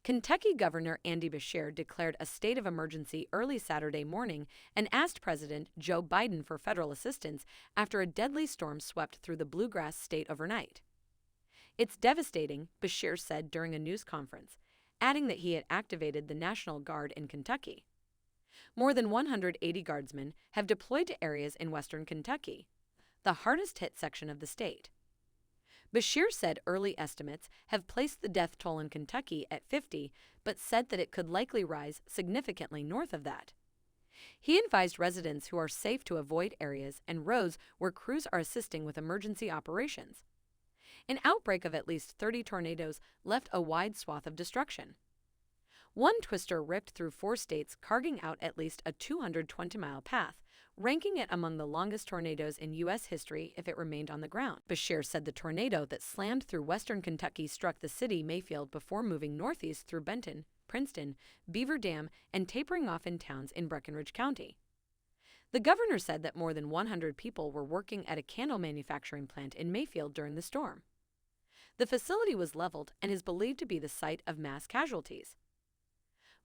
Kentucky Governor Andy Beshear declared a state of emergency early Saturday morning and asked President Joe Biden for federal assistance after a deadly storm swept through the bluegrass state overnight. "It's devastating," Beshear said during a news conference, adding that he had activated the National Guard in Kentucky. More than 180 guardsmen have deployed to areas in western Kentucky, the hardest-hit section of the state. Beshear said early estimates have placed the death toll in Kentucky at 50, but said that it could likely rise significantly north of that. He advised residents who are safe to avoid areas and roads where crews are assisting with emergency operations. An outbreak of at least 30 tornadoes left a wide swath of destruction. One twister ripped through 4 states, carving out at least a 220-mile path, ranking it among the longest tornadoes in U.S. history if it remained on the ground. Beshear said the tornado that slammed through western Kentucky struck the city Mayfield before moving northeast through Benton, Princeton, Beaver Dam, and tapering off in towns in Breckinridge County. The governor said that more than 100 people were working at a candle manufacturing plant in Mayfield during the storm. The facility was leveled and is believed to be the site of mass casualties.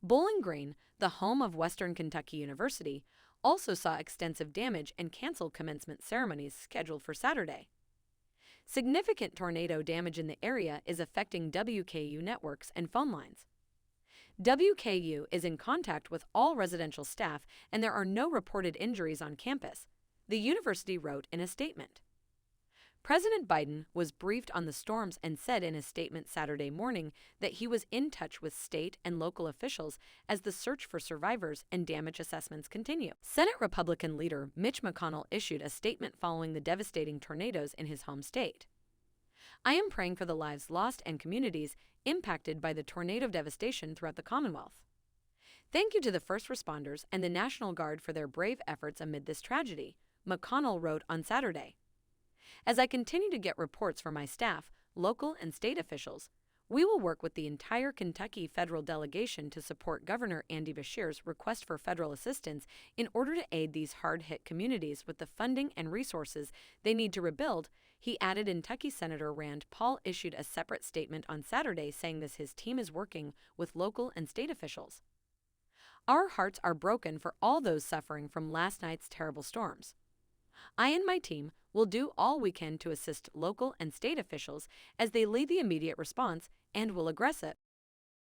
Bowling Green, the home of Western Kentucky University, also saw extensive damage and canceled commencement ceremonies scheduled for Saturday. Significant tornado damage in the area is affecting WKU networks and phone lines. WKU is in contact with all residential staff and there are no reported injuries on campus, the university wrote in a statement. President Biden was briefed on the storms and said in a statement Saturday morning that he was in touch with state and local officials as the search for survivors and damage assessments continue. Senate Republican leader Mitch McConnell issued a statement following the devastating tornadoes in his home state. "I am praying for the lives lost and communities impacted by the tornado devastation throughout the Commonwealth. Thank you to the first responders and the National Guard for their brave efforts amid this tragedy," McConnell wrote on Saturday. "As I continue to get reports from my staff, local and state officials, we will work with the entire Kentucky federal delegation to support Governor Andy Beshear's request for federal assistance in order to aid these hard-hit communities with the funding and resources they need to rebuild," he added. Kentucky Senator Rand Paul issued a separate statement on Saturday saying that his team is working with local and state officials. "Our hearts are broken for all those suffering from last night's terrible storms. I and my team will do all we can to assist local and state officials as they lead the immediate response and will address it."